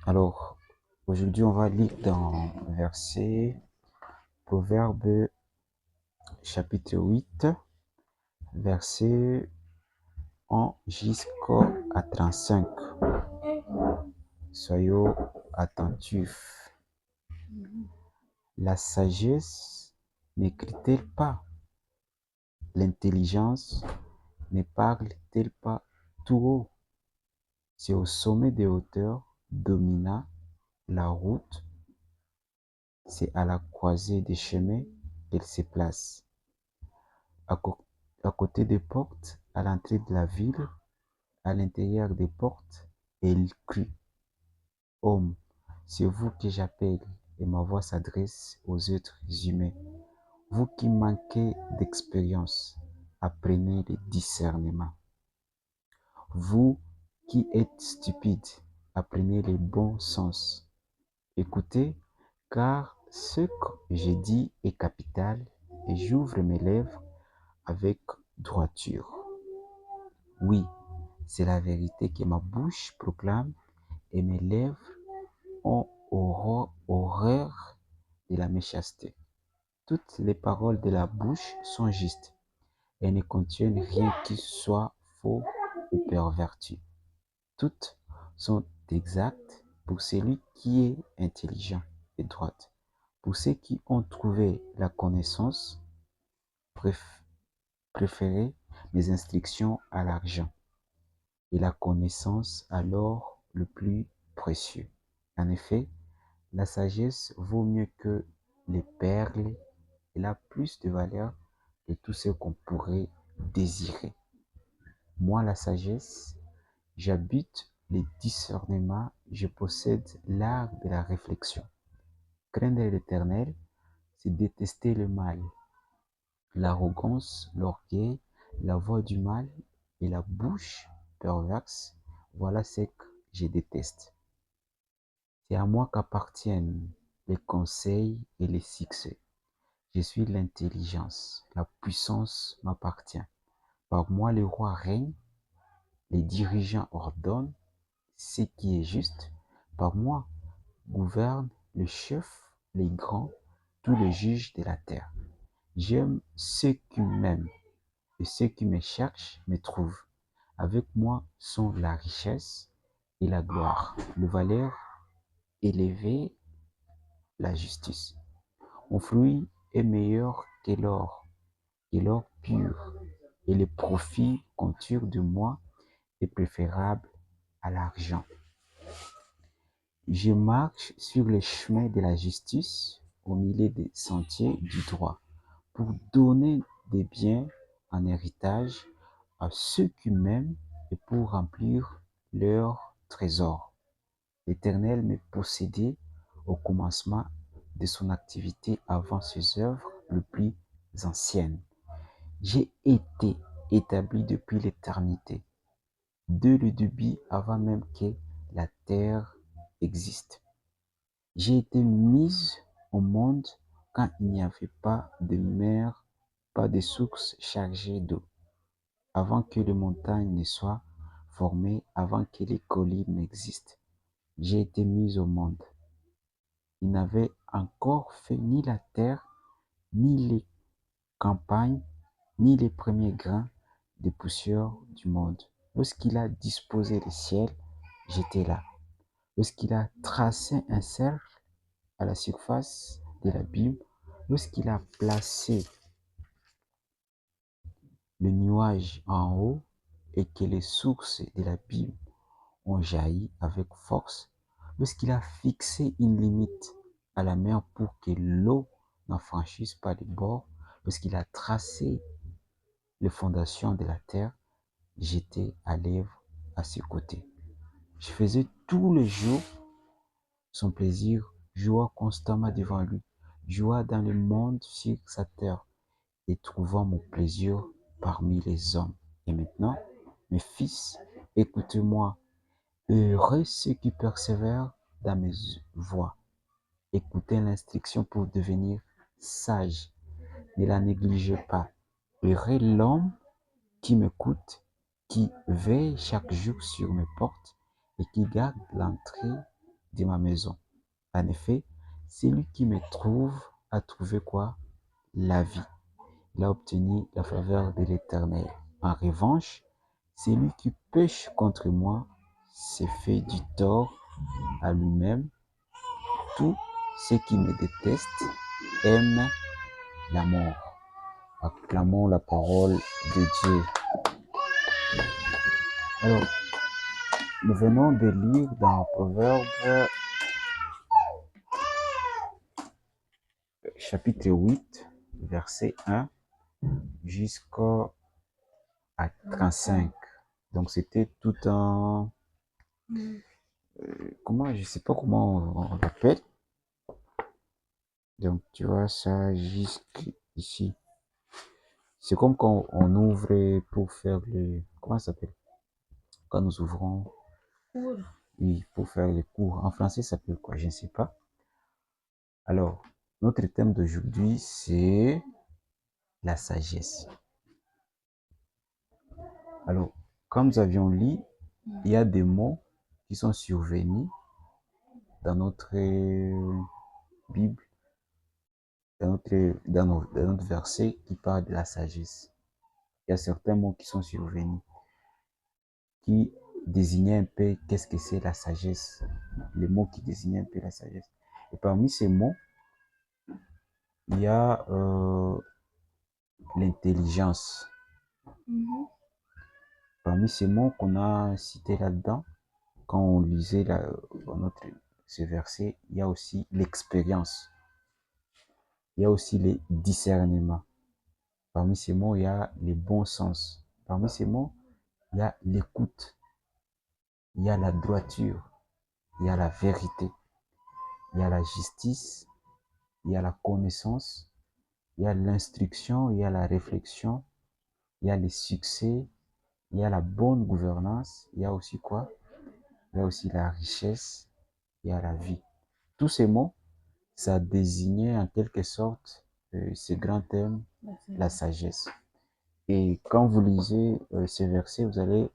Alors, aujourd'hui, on va lire dans Proverbe chapitre 8, verset 1 jusqu'à 35. Soyons attentifs. La sagesse n'écrit-elle pas? L'intelligence ne parle-t-elle pas tout haut? C'est au sommet des hauteurs domina la route, c'est à la croisée des chemins qu'elle se place. À, à côté des portes, à l'entrée de la ville, à l'intérieur des portes, elle crie: Homme, c'est vous que j'appelle, et ma voix s'adresse aux êtres humains. Vous qui manquez d'expérience, apprenez le discernement. Vous qui êtes stupides, apprenez le bon sens. Écoutez, car ce que j'ai dit est capital, et j'ouvre mes lèvres avec droiture. Oui, c'est la vérité que ma bouche proclame, et mes lèvres ont horreur de la méchanceté. Toutes les paroles de la bouche sont justes et ne contiennent rien qui soit faux ou perverti. Toutes sont exactes pour celui qui est intelligent et droit. Pour ceux qui ont trouvé la connaissance, préférez mes instructions à l'argent, et la connaissance à l'or le plus précieux. En effet, la sagesse vaut mieux que les perles, elle a plus de valeur que tout ce qu'on pourrait désirer. Moi, la sagesse, j'habite le discernement, je possède l'art de la réflexion. Craindre l'Éternel, c'est détester le mal, l'arrogance, l'orgueil, la voix du mal et la bouche perverse. Voilà ce que je déteste. C'est à moi qu'appartiennent les conseils et les succès. Je suis l'intelligence, la puissance m'appartient. Par moi, le roi règne, les dirigeants ordonnent ce qui est juste. Par moi, gouvernent le chef, les grands, tous les juges de la terre. J'aime ceux qui m'aiment, et ceux qui me cherchent me trouvent. Avec moi sont la richesse et la gloire, le valeur élevé, la justice. Mon fruit est meilleur que l'or pur, et le profit qu'on tire de moi est préférable à l'argent. Je marche sur les chemins de la justice, au milieu des sentiers du droit, pour donner des biens en héritage à ceux qui m'aiment et pour remplir leur trésor. L'Éternel me possédait au commencement de son activité avant ses œuvres les plus anciennes. J'ai été établi depuis l'éternité, dès le début avant même que la terre existe. J'ai été mise au monde quand il n'y avait pas de mer, pas de source chargée d'eau, avant que les montagnes ne soient formées, avant que les collines n'existent. J'ai été mise au monde. Il n'avait encore fait ni la terre, ni les campagnes, ni les premiers grains de poussière du monde. Lorsqu'il a disposé les ciels, j'étais là. Lorsqu'il a tracé un cercle à la surface de l'abîme, lorsqu'il a placé le nuage en haut et que les sources de l'abîme ont jailli avec force, lorsqu'il a fixé une limite à la mer pour que l'eau n'en franchisse pas les bords, lorsqu'il a tracé les fondations de la terre, j'étais à l'œuvre à ses côtés. Je faisais tous les jours son plaisir, joua constamment devant lui, joua dans le monde sur sa terre et trouvant mon plaisir parmi les hommes. Et maintenant, mes fils, écoutez-moi, heureux ceux qui persévèrent dans mes voies. Écoutez l'instruction pour devenir sage, ne la négligez pas. Heureux l'homme qui m'écoute, qui veille chaque jour sur mes portes et qui garde l'entrée de ma maison. En effet, celui qui me trouve a trouvé quoi? La vie. Il a obtenu la faveur de l'Éternel. En revanche, celui qui pêche contre moi s'est fait du tort à lui-même. Tous ceux qui me détestent aiment la mort. Acclamons la parole de Dieu. Alors, nous venons de lire dans Proverbe chapitre 8, verset 1 jusqu'à 35. Donc, c'était tout un... Comment, je sais pas comment on l'appelle. Donc, tu vois ça jusqu'ici. C'est comme quand on ouvre pour faire le... Comment ça s'appelle? Quand nous ouvrons... Cours. Oui, pour faire les cours. En français, ça s'appelle quoi? Je ne sais pas. Alors, notre thème d'aujourd'hui, c'est la sagesse. Alors, comme nous avions lu, il y a des mots qui sont survenus dans notre Bible, dans notre verset qui parle de la sagesse. Il y a certains mots qui sont survenus, qui désignaient un peu qu'est-ce que c'est la sagesse, les mots qui désignaient un peu la sagesse. Et parmi ces mots, il y a l'intelligence. Parmi ces mots qu'on a cités là-dedans, quand on lisait ce verset, il y a aussi l'expérience. Il y a aussi les discernements. Parmi ces mots, il y a les bons sens. Parmi ces mots, il y a l'écoute. Il y a la droiture. Il y a la vérité. Il y a la justice. Il y a la connaissance. Il y a l'instruction. Il y a la réflexion. Il y a les succès. Il y a la bonne gouvernance. Il y a aussi quoi? Il y a aussi la richesse. Il y a la vie. Tous ces mots, ça désignait en quelque sorte ce grand thème, la sagesse. Et quand vous lisez ces versets, vous allez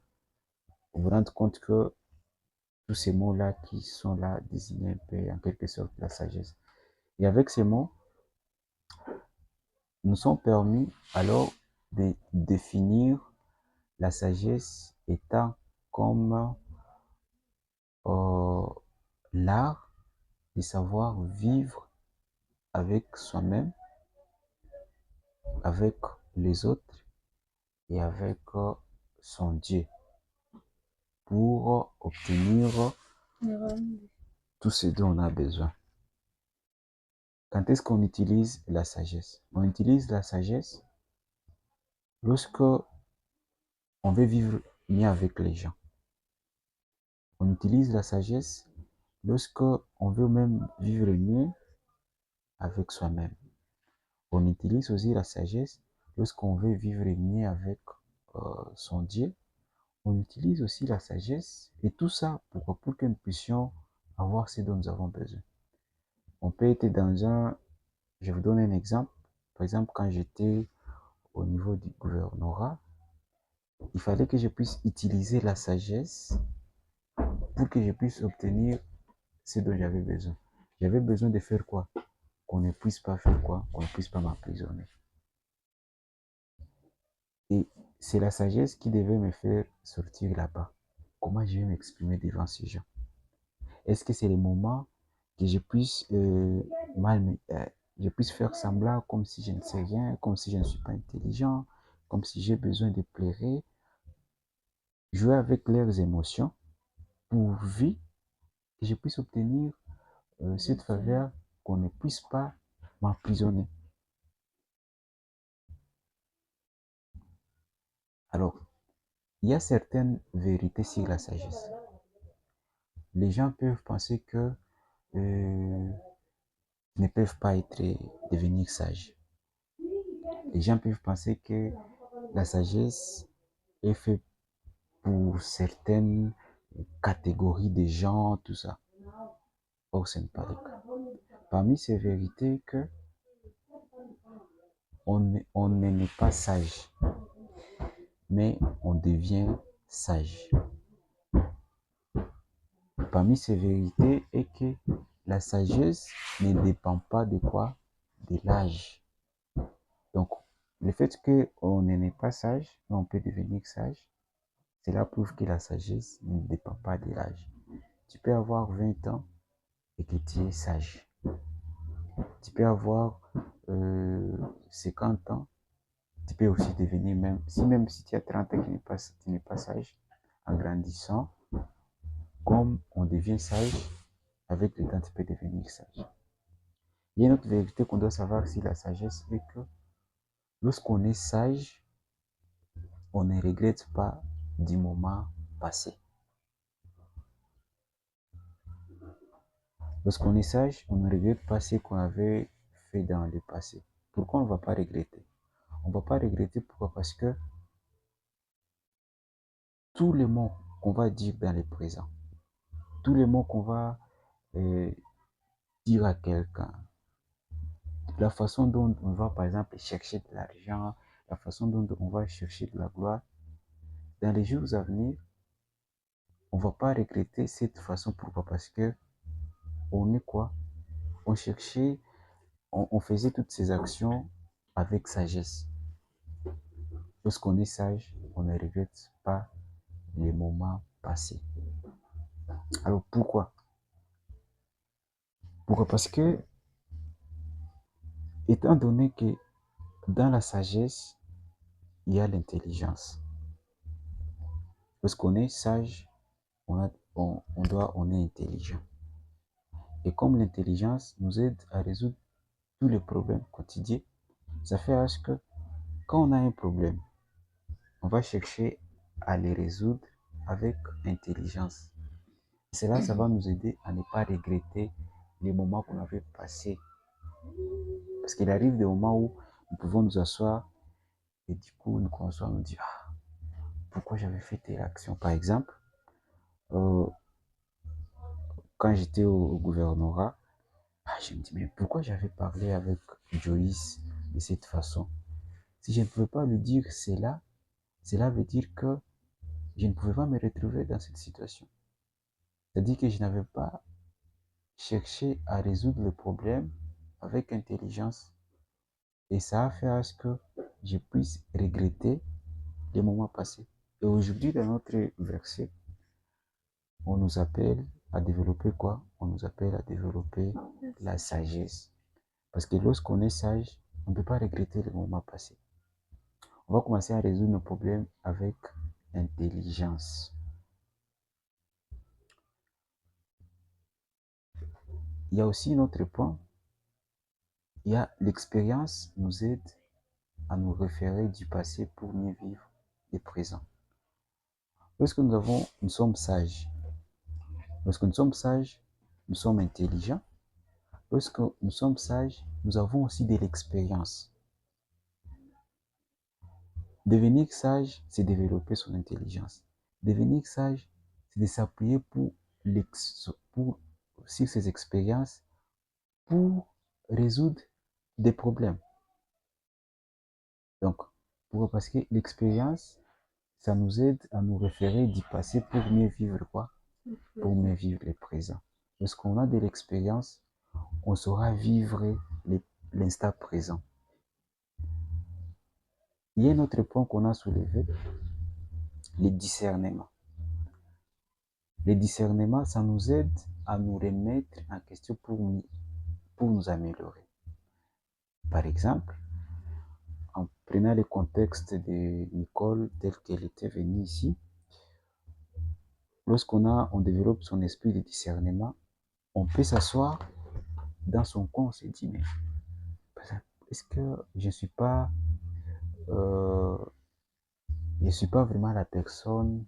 vous rendre compte que tous ces mots-là qui sont là désignent un peu en quelque sorte la sagesse. Et avec ces mots, nous sommes permis alors de définir la sagesse étant comme euh, l'art de savoir vivre avec soi-même, avec les autres et avec son Dieu pour obtenir tout ce dont on a besoin. Quand est-ce qu'on utilise la sagesse? On utilise la sagesse lorsque on veut vivre mieux avec les gens. On utilise la sagesse lorsque on veut même vivre mieux avec soi-même. On utilise aussi la sagesse lorsqu'on veut vivre mieux avec son Dieu. On utilise aussi la sagesse et tout ça pour que nous puissions avoir ce dont nous avons besoin. On peut être dans un... Je vous donne un exemple. Par exemple, quand j'étais au niveau du gouvernorat, il fallait que je puisse utiliser la sagesse pour que je puisse obtenir ce dont j'avais besoin. J'avais besoin de faire quoi? Qu'on ne puisse pas faire quoi? Qu'on ne puisse pas m'emprisonner. Et c'est la sagesse qui devait me faire sortir là-bas. Comment je vais m'exprimer devant ces gens? Est-ce que c'est le moment que je puisse je puisse faire semblant comme si je ne sais rien, comme si je ne suis pas intelligent, comme si j'ai besoin de pleurer, jouer avec leurs émotions, pourvu que je puisse obtenir cette faveur, qu'on ne puisse pas m'emprisonner. Alors, il y a certaines vérités sur la sagesse. Les gens peuvent penser que ne peuvent pas devenir sages. Les gens peuvent penser que la sagesse est faite pour certaines catégories de gens, tout ça. Or, ce n'est pas le cas. Parmi ces vérités que on n'est pas sage, mais on devient sage. Parmi ces vérités est que la sagesse ne dépend pas de quoi? De l'âge. Donc, le fait qu'on n'est pas sage, mais on peut devenir sage, cela prouve que la sagesse ne dépend pas de l'âge. Tu peux avoir 20 ans et que tu es sage. Tu peux avoir 50 ans, tu peux aussi devenir même si tu as 30 ans et que tu n'es pas sage, en grandissant, comme on devient sage, avec le temps, tu peux devenir sage. Il y a une autre vérité qu'on doit savoir sur la sagesse, c'est que lorsqu'on est sage, on ne regrette pas du moment passé. Lorsqu'on est sage, on ne regrette pas ce qu'on avait fait dans le passé. Pourquoi on ne va pas regretter? On ne va pas regretter pourquoi? Parce que tous les mots qu'on va dire dans le présent, tous les mots qu'on va euh, dire à quelqu'un, la façon dont on va par exemple chercher de l'argent, la façon dont on va chercher de la gloire, dans les jours à venir, on ne va pas regretter cette façon. Pourquoi? Parce que on est quoi? On cherchait, on faisait toutes ces actions avec sagesse. Lorsqu'on est sage, on ne regrette pas les moments passés. Alors pourquoi? Pourquoi? Parce que, étant donné que dans la sagesse, il y a l'intelligence. Lorsqu'on est sage, on est intelligent. Et comme l'intelligence nous aide à résoudre tous les problèmes quotidiens, ça fait à ce que quand on a un problème, on va chercher à les résoudre avec intelligence. Cela, ça va nous aider à ne pas regretter les moments qu'on avait passés. Parce qu'il arrive des moments où nous pouvons nous asseoir et du coup, nous dire ah, pourquoi j'avais fait telle action. Par exemple, euh, quand j'étais au gouvernorat, je me dis mais pourquoi j'avais parlé avec Joyce de cette façon? Si je ne pouvais pas lui dire cela veut dire que je ne pouvais pas me retrouver dans cette situation. C'est-à-dire que je n'avais pas cherché à résoudre le problème avec intelligence. Et ça a fait à ce que je puisse regretter les moments passés. Et aujourd'hui, dans notre verset, on nous appelle à développer quoi? On nous appelle à développer la sagesse. Parce que lorsqu'on est sage, on ne peut pas regretter les moments passés. On va commencer à résoudre nos problèmes avec intelligence. Il y a aussi un autre point. Il y a l'expérience nous aide à nous référer du passé pour mieux vivre le présent. Lorsque nous sommes sages, lorsque nous sommes sages, nous sommes intelligents. Lorsque nous sommes sages, nous avons aussi de l'expérience. Devenir sage, c'est développer son intelligence. Devenir sage, c'est de s'appuyer sur ses expériences pour résoudre des problèmes. Donc, parce que l'expérience, ça nous aide à nous référer du passé pour mieux vivre quoi? Pour mieux vivre le présent. Lorsqu'on a de l'expérience, on saura vivre l'instant présent. Il y a un autre point qu'on a soulevé, le discernement. Le discernement, ça nous aide à nous remettre en question pour nous améliorer. Par exemple, en prenant le contexte de Nicole tel qu'elle était venue ici, on développe son esprit de discernement, on peut s'asseoir dans son coin, on se dit, mais est-ce que euh, je ne suis pas vraiment la personne,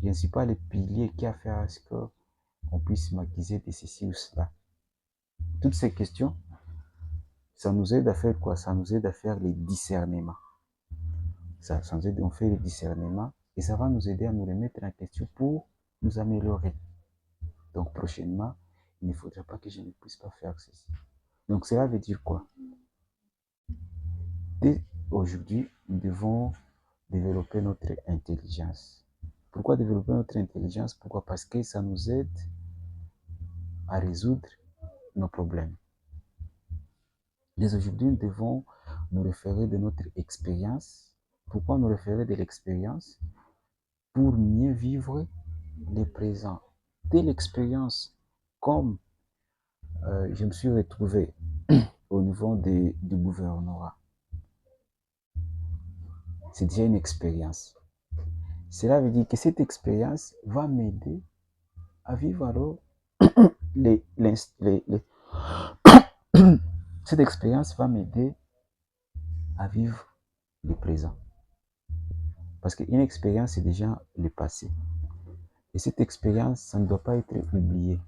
je ne suis pas le pilier qui a fait à ce qu'on puisse m'accuser de ceci ou cela. Toutes ces questions, ça nous aide à faire quoi? Ça nous aide à faire les discernements. Ça nous aide, on fait les discernements et ça va nous aider à nous remettre en question pour nous améliorer. Donc prochainement, il ne faudra pas que je ne puisse pas faire ceci. Donc cela veut dire quoi? Dès aujourd'hui, nous devons développer notre intelligence. Pourquoi développer notre intelligence? Pourquoi? Parce que ça nous aide à résoudre nos problèmes. Dès aujourd'hui, nous devons nous référer de notre expérience. Pourquoi nous référer de l'expérience? Pour mieux vivre le présent. De l'expérience, comme je me suis retrouvé au niveau du gouvernorat, c'est déjà une expérience. Cela veut dire que cette expérience va m'aider à vivre alors cette expérience va m'aider à vivre le présent. Parce qu'une expérience, c'est déjà le passé. Et cette expérience, ça ne doit pas être oublié.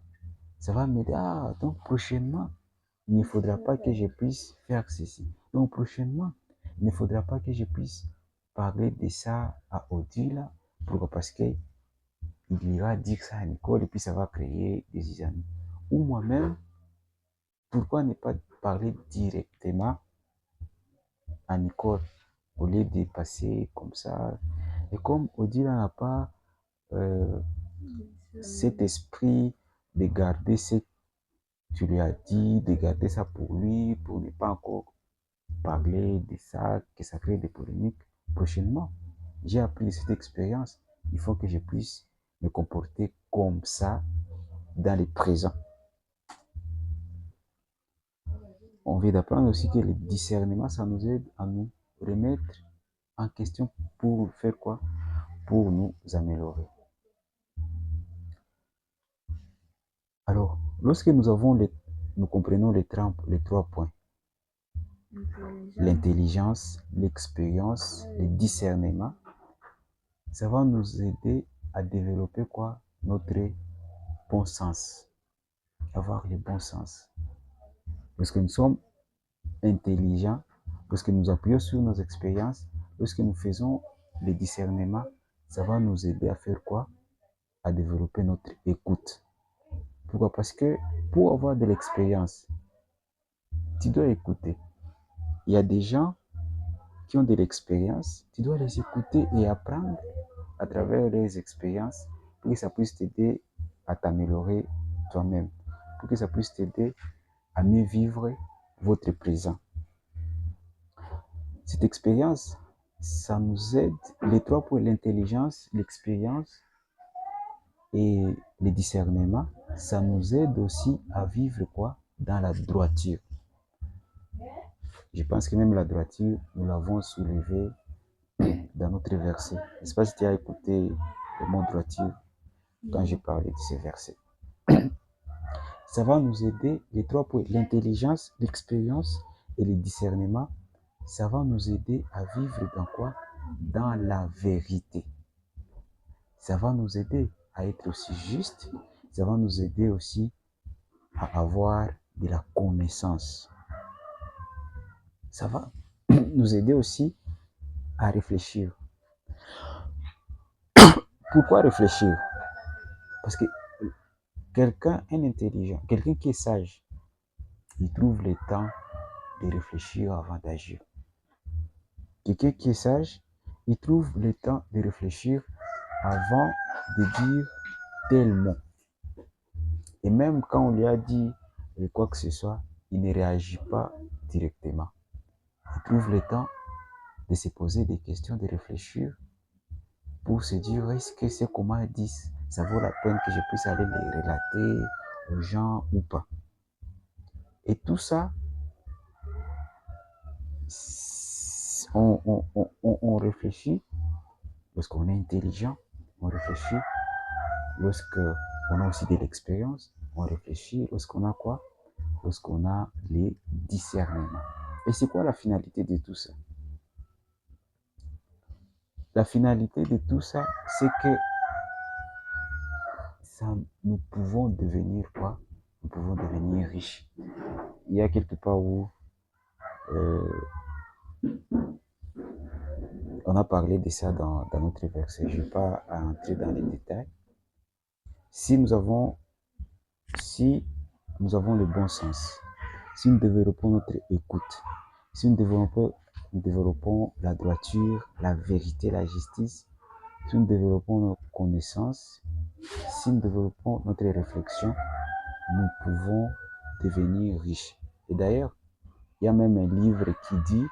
Ça va m'aider. Ah, donc prochainement, il ne faudra pas que je puisse faire ceci. Donc prochainement, il ne faudra pas que je puisse parler de ça à Odile. Pourquoi? Parce qu'il ira dire ça à Nicole et puis ça va créer des amis. Ou moi-même, pourquoi ne pas parler directement à Nicole au lieu de passer comme ça. Et comme Odile n'a pas euh, cet esprit de garder ce que tu lui as dit, de garder ça pour lui, pour ne pas encore parler de ça, que ça crée des polémiques prochainement. J'ai appris de cette expérience. Il faut que je puisse me comporter comme ça dans le présent. On vient d'apprendre aussi que le discernement, ça nous aide à nous remettre en question pour faire quoi? Pour nous améliorer. Alors, lorsque nous comprenons les trois points, l'intelligence, l'expérience, le discernement, ça va nous aider à développer quoi? Notre bon sens, avoir le bon sens. Lorsque nous sommes intelligents, lorsque nous appuyons sur nos expériences, lorsque nous faisons le discernement, ça va nous aider à faire quoi? À développer notre écoute. Pourquoi? Parce que pour avoir de l'expérience, tu dois écouter. Il y a des gens qui ont de l'expérience, tu dois les écouter et apprendre à travers leurs expériences pour que ça puisse t'aider à t'améliorer toi-même, pour que ça puisse t'aider à mieux vivre votre présent. Cette expérience, ça nous aide, les trois points, l'intelligence, l'expérience et le discernement, ça nous aide aussi à vivre quoi? Dans la droiture. Je pense que même la droiture, nous l'avons soulevé dans notre verset. Je ne sais pas si tu as écouté le mot droiture quand j'ai parlé de ces versets. Ça va nous aider, les trois points, l'intelligence, l'expérience et le discernement, ça va nous aider à vivre dans quoi? Dans la vérité. Ça va nous aider à être aussi juste, ça va nous aider aussi à avoir de la connaissance. Ça va nous aider aussi à réfléchir. Pourquoi réfléchir? Parce que quelqu'un est intelligent, quelqu'un qui est sage, il trouve le temps de réfléchir avant d'agir. Quelqu'un qui est sage, il trouve le temps de réfléchir avant de dire tel mot. Et même quand on lui a dit quoi que ce soit, il ne réagit pas directement. Il trouve le temps de se poser des questions, de réfléchir pour se dire est-ce que c'est qu'on m'a dit, ça vaut la peine que je puisse aller les relater aux gens ou pas. Et tout ça, on réfléchit lorsqu'on est intelligent, on réfléchit lorsqu'on a aussi de l'expérience, on réfléchit lorsqu'on a quoi? Lorsqu'on a les discernements. Et c'est quoi la finalité de tout ça? La finalité de tout ça, c'est que nous pouvons devenir quoi? Nous pouvons devenir riches. Il y a quelque part où on a parlé de ça dans notre verset. Je ne vais pas entrer dans les détails. Si nous avons le bon sens, si nous développons notre écoute, si nous développons la droiture, la vérité, la justice, si nous développons nos connaissances, si nous développons notre réflexion, nous pouvons devenir riches. Et d'ailleurs, il y a même un livre qui dit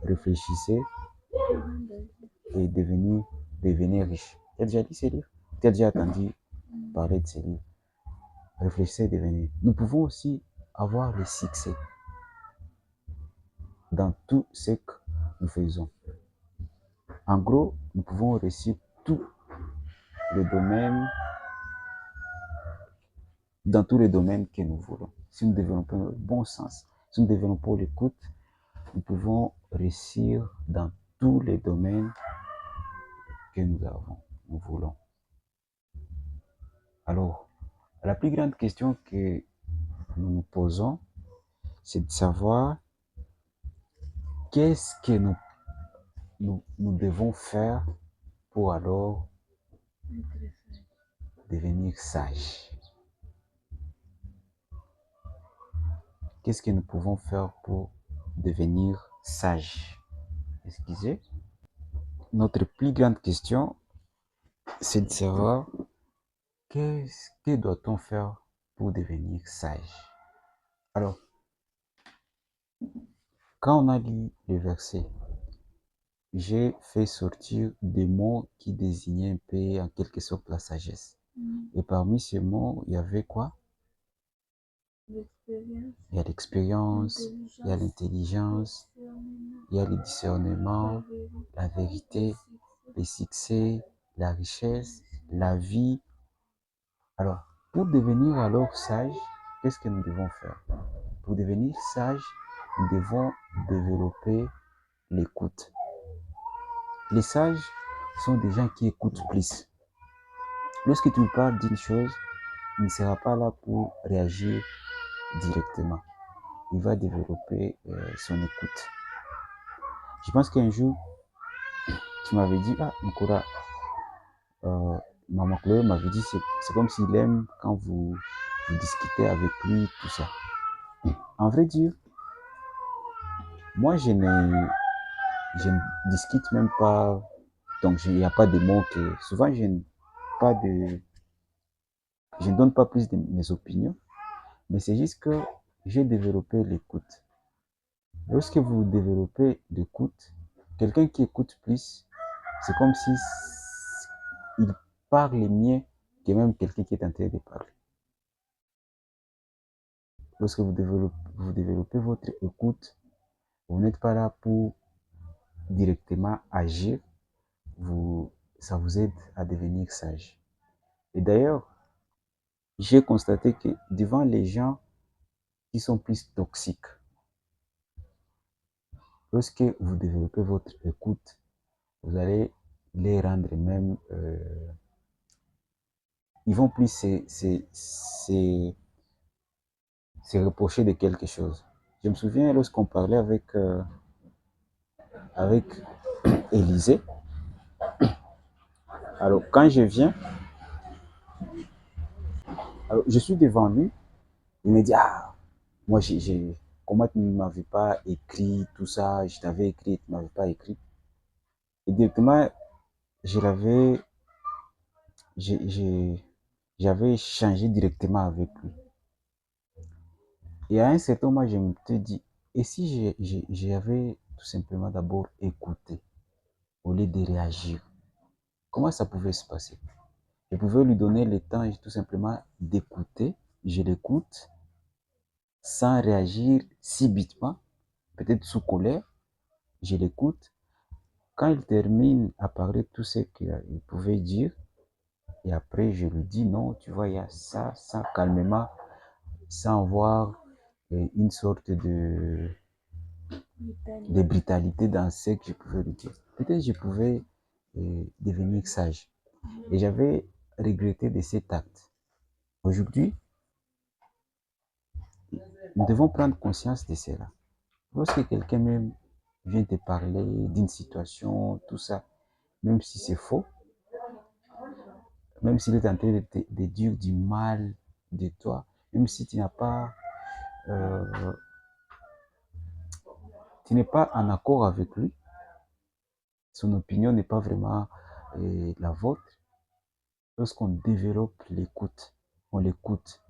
réfléchissez et devenez riche. Tu as déjà lu ces livres? Tu as déjà entendu parler de ces livres? Réfléchissez et devenez. Nous pouvons aussi avoir le succès dans tout ce que nous faisons. En gros, nous pouvons réussir tout le domaine, dans tous les domaines que nous voulons. Si nous développons le bon sens, si nous développons l'écoute, nous pouvons réussir dans tous les domaines que nous voulons. Alors, la plus grande question que nous nous posons, c'est de savoir qu'est-ce que nous devons faire pour alors devenir sages. Qu'est-ce que nous pouvons faire pour devenir sages? Excusez. Notre plus grande question, c'est de savoir que doit-on faire pour devenir sage. Alors, quand on a lu le verset, j'ai fait sortir des mots qui désignaient un peu en quelque sorte la sagesse. Et parmi ces mots, il y avait quoi? Il y a l'expérience, il y a l'intelligence, il y a le discernement, la vérité, le succès, la richesse, la vie. Alors, pour devenir alors sage, qu'est-ce que nous devons faire? Pour devenir sage, nous devons développer l'écoute. Les sages sont des gens qui écoutent plus. Lorsque tu lui parles d'une chose, il ne sera pas là pour réagir directement. Il va développer son écoute. Je pense qu'un jour, tu m'avais dit, ah, Nkura, Maman Chloé m'avait dit, c'est comme s'il aime quand vous discutez avec lui, tout ça. En vrai dire, moi, je ne discute même pas, donc il n'y a pas de mots que, souvent, je ne donne pas plus de mes opinions, mais c'est juste que j'ai développé l'écoute. Lorsque vous développez l'écoute, quelqu'un qui écoute plus, c'est comme si il parle mieux que même quelqu'un qui est en train de parler. Lorsque vous développez votre écoute, vous n'êtes pas là pour directement agir, ça vous aide à devenir sage. Et d'ailleurs, j'ai constaté que devant les gens qui sont plus toxiques, lorsque vous développez votre écoute, vous allez les rendre même, ils vont plus se reprocher de quelque chose. Je me souviens lorsqu'on parlait avec Élisée. Alors, quand je viens, alors, je suis devant lui, il me dit, ah, moi, comment tu ne m'avais pas écrit tout ça, je t'avais écrit, tu ne m'avais pas écrit. Et directement, j'avais changé directement avec lui. Et à un certain moment, je me suis dit, et si j'avais tout simplement d'abord écouté, au lieu de réagir, comment ça pouvait se passer? Je pouvais lui donner le temps tout simplement d'écouter, je l'écoute, sans réagir subitement, peut-être sous colère, je l'écoute. Quand il termine à parler tout ce qu'il pouvait dire, et après je lui dis non, tu vois, il y a ça, calmement, sans avoir une sorte de brutalité dans ce que je pouvais lui dire. Peut-être je pouvais devenir sage. Et j'avais regretté de cet acte. Aujourd'hui, nous devons prendre conscience de cela. Lorsque quelqu'un même vient te parler d'une situation, tout ça, même si c'est faux, même s'il est en train de dire du mal de toi, même si tu n'es pas en accord avec lui, son opinion n'est pas vraiment la vôtre, lorsqu'on développe l'écoute, on l'écoute,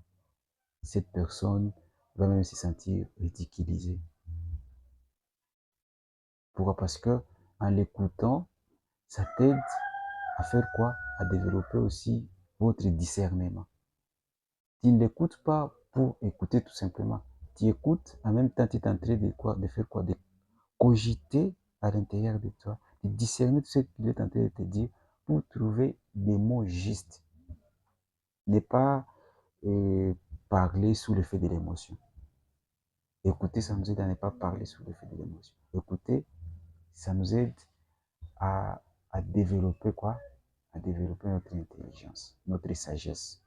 cette personne va même se sentir ridiculisée. Pourquoi? Parce que en l'écoutant, ça t'aide à faire quoi? À développer aussi votre discernement. Tu ne l'écoutes pas pour écouter tout simplement. Tu écoutes, en même temps, tu es en train de quoi? De faire quoi? De cogiter à l'intérieur de toi, de discerner tout ce qu'il est en train de te dire pour trouver les mots justes. Ne pas parler sous l'effet de l'émotion. Écouter, ça nous aide à ne pas parler sous l'effet de l'émotion. Écouter, ça nous aide à, à développer quoi? À développer notre intelligence, notre sagesse.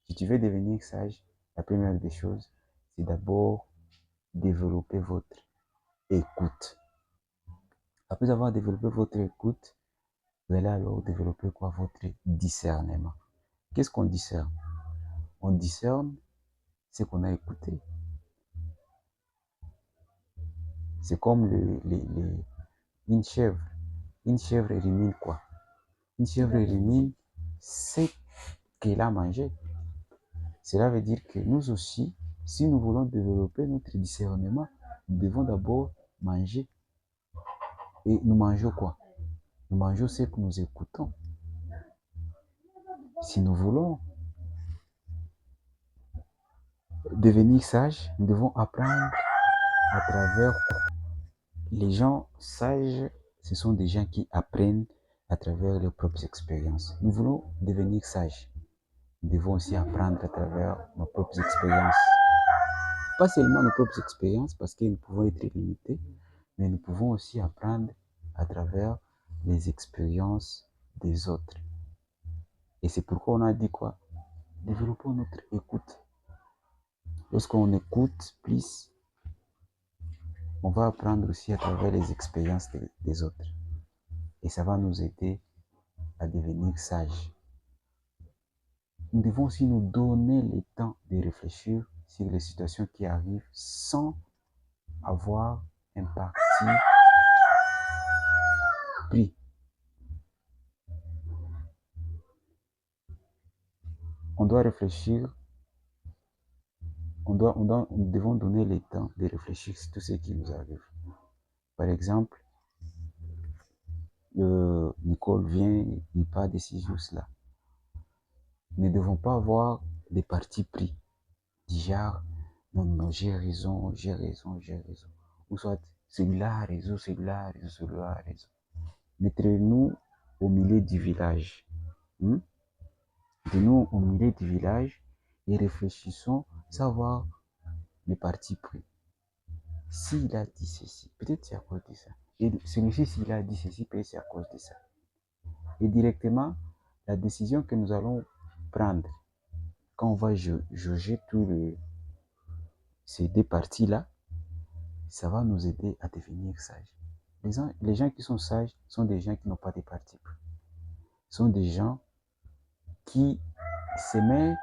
Si tu veux devenir sage, la première des choses, c'est d'abord développer votre écoute. Après avoir développé votre écoute, vous allez alors développer quoi? Votre discernement. Qu'est-ce qu'on discerne? On discerne ce qu'on a écouté. C'est comme une chèvre. Une chèvre élimine quoi? Une chèvre élimine ce qu'elle a mangé. Cela veut dire que nous aussi, si nous voulons développer notre discernement, nous devons d'abord manger. Et nous mangeons quoi? Nous mangeons ce que nous écoutons. Si nous voulons devenir sages, nous devons apprendre à travers les gens sages. Ce sont des gens qui apprennent à travers leurs propres expériences. Nous voulons devenir sages. Nous devons aussi apprendre à travers nos propres expériences. Pas seulement nos propres expériences, parce que nous pouvons être limités, mais nous pouvons aussi apprendre à travers les expériences des autres. Et c'est pourquoi on a dit quoi? Développons notre écoute. Lorsqu'on écoute plus, on va apprendre aussi à travers les expériences des autres. Et ça va nous aider à devenir sages. Nous devons aussi nous donner le temps de réfléchir sur les situations qui arrivent sans avoir un parti pris. On doit réfléchir, nous devons donner le temps de réfléchir sur tout ce qui nous arrive. Par exemple, Nicole vient, il part de ces jours-là. Nous ne devons pas avoir des partis pris. Du genre, non, j'ai raison. Ou soit, celui-là a raison, celui-là a raison, celui-là a raison. Mettez-nous au milieu du village. Mettez-nous au milieu du village et réfléchissons, savoir les partis pris. S'il a dit ceci, peut-être c'est à cause de ça. Et celui-ci, s'il a dit ceci, peut-être c'est à cause de ça. Et directement, la décision que nous allons prendre, quand on va jauger tous ces deux parties-là, ça va nous aider à devenir sages. Les gens qui sont sages sont des gens qui n'ont pas de parti pris. Sont des gens qui se mettent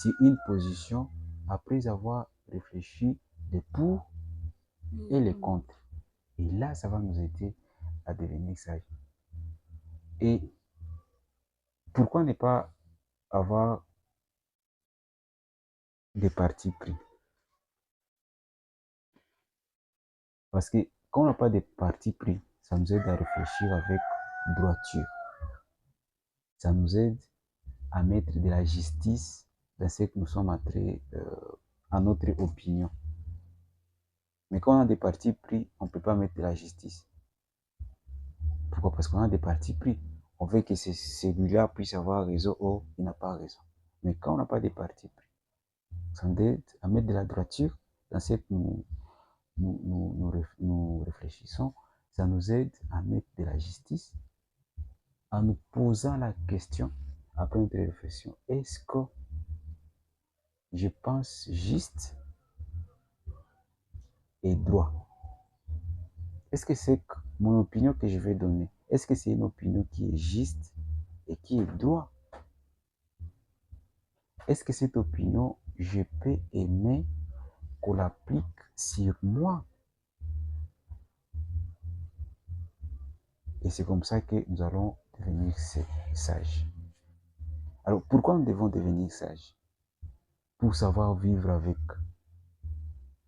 sur une position après avoir réfléchi les pour et les contre. Et là, ça va nous aider à devenir sages. Et pourquoi ne pas avoir des partis pris? Parce que quand on n'a pas de parti pris, ça nous aide à réfléchir avec droiture. Ça nous aide à mettre de la justice dans ce que nous sommes entrés à notre opinion. Mais quand on a des partis pris, on ne peut pas mettre de la justice. Pourquoi? Parce qu'on a des partis pris. On veut que celui-là puisse avoir raison ou il n'a pas raison. Mais quand on n'a pas de partis pris, ça nous aide à mettre de la droiture dans ce que nous réfléchissons. Ça nous aide à mettre de la justice en nous posant la question après notre réflexion. Est-ce que je pense juste et droit? Est-ce que c'est mon opinion que je vais donner? Est-ce que c'est une opinion qui est juste et qui est droit? Est-ce que cette opinion, je peux aimer qu'on l'applique sur moi? Et c'est comme ça que nous allons devenir sage. Alors, pourquoi nous devons devenir sages? Pour savoir vivre avec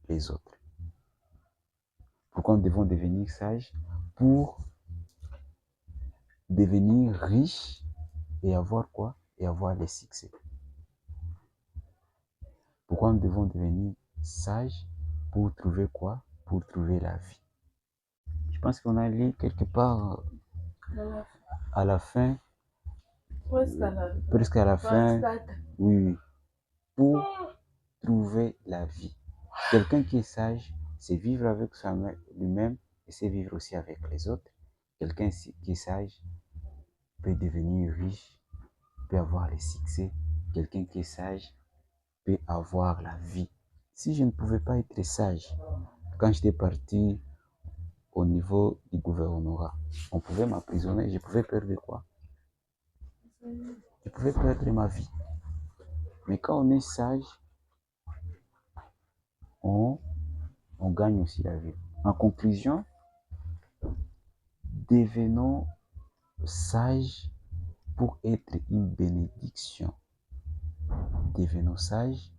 les autres. Pourquoi nous devons devenir sages? Pour devenir riches et avoir quoi? Et avoir les succès. Pourquoi nous devons devenir sages? Pour trouver quoi? Pour trouver la vie. Je pense qu'on a lu quelque part à la fin. Presque à la fin. Oui. Pour trouver la vie. Quelqu'un qui est sage, c'est vivre avec lui-même et c'est vivre aussi avec les autres. Quelqu'un qui est sage peut devenir riche, peut avoir les succès. Quelqu'un qui est sage peut avoir la vie. Si je ne pouvais pas être sage, quand j'étais parti au niveau du gouvernorat, on pouvait m'emprisonner, je pouvais perdre quoi? Je pouvais perdre ma vie. Mais quand on est sage, on gagne aussi la vie. En conclusion, devenons sages pour être une bénédiction. Devenons sages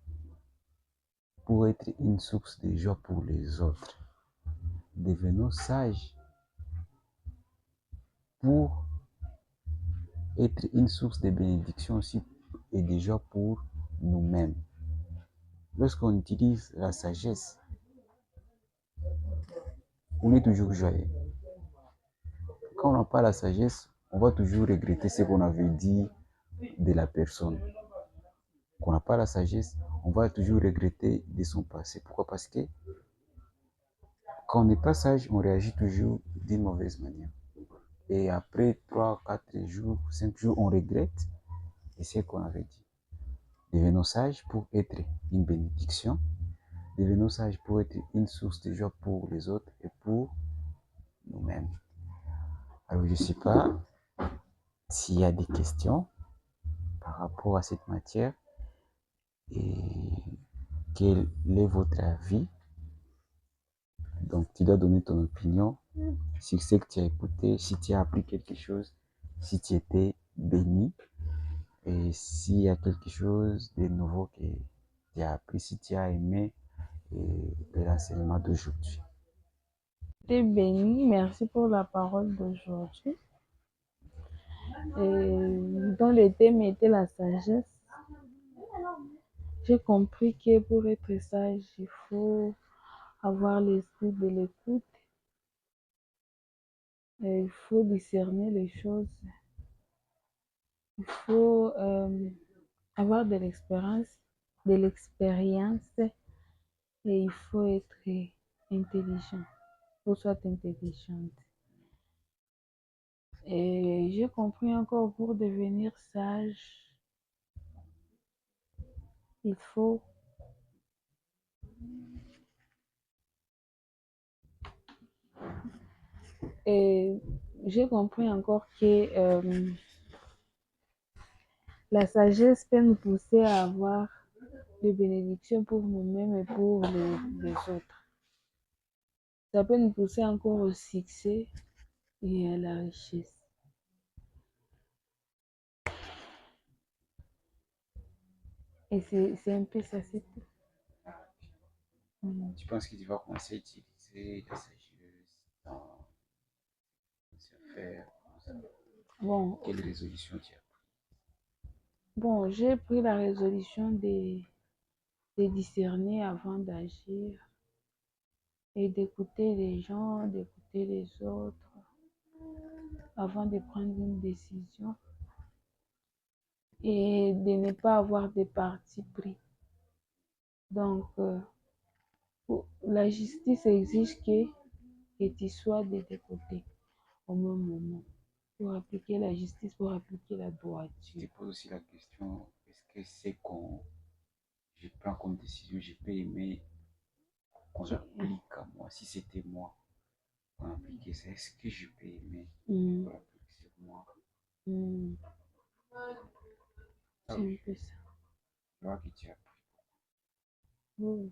pour être une source de joie pour les autres. Devenons sages pour être une source de bénédiction aussi et de joie pour nous-mêmes. Lorsqu'on utilise la sagesse, on est toujours joyeux. Quand on n'a pas la sagesse, on va toujours regretter ce qu'on avait dit de la personne. Quand on n'a pas la sagesse, on va toujours regretter de son passé. Pourquoi? Parce que quand on n'est pas sage, on réagit toujours d'une mauvaise manière. Et après 3, 4 jours, 5 jours, on regrette et c'est ce qu'on avait dit. Devenons sages pour être une bénédiction. Devenons sages pour être une source de joie pour les autres et pour nous-mêmes. Alors, je ne sais pas s'il y a des questions par rapport à cette matière et quel est votre avis. Donc, tu dois donner ton opinion sur ce que tu as écouté, si tu as appris quelque chose, si tu étais béni et s'il y a quelque chose de nouveau que tu as appris, si tu as aimé l'enseignement d'aujourd'hui. T'es béni, merci pour la parole d'aujourd'hui. Dont le thème était la sagesse. J'ai compris que pour être sage, il faut avoir l'esprit de l'écoute. Il faut discerner les choses. Il faut avoir de l'expérience et il faut être intelligent. Il faut soit intelligente. Et j'ai compris encore pour devenir sage, il faut et j'ai compris encore que la sagesse peut nous pousser à avoir des bénédictions pour nous-mêmes et pour les autres. Ça peut nous pousser encore au succès et à la richesse. Et c'est un peu ça, c'est tout. Tu penses que tu vas commencer à utiliser la sagesse dans ses affaires? Bon, Quelle résolution tu as pris? bon, j'ai pris la résolution de discerner avant d'agir et d'écouter les gens, d'écouter les autres avant de prendre une décision et de ne pas avoir de parti pris. Donc, la justice exige que tu sois de tes côtés au même moment pour appliquer la justice, pour appliquer la droiture. Je pose aussi la question, est-ce que c'est qu'on je prends comme décision, je peux aimer qu'on applique à moi, si c'était moi qu'on appliquait ça, est-ce que je peux aimer qu'on applique sur moi? C'est un peu ça. Je vois que tu as pris. Oui.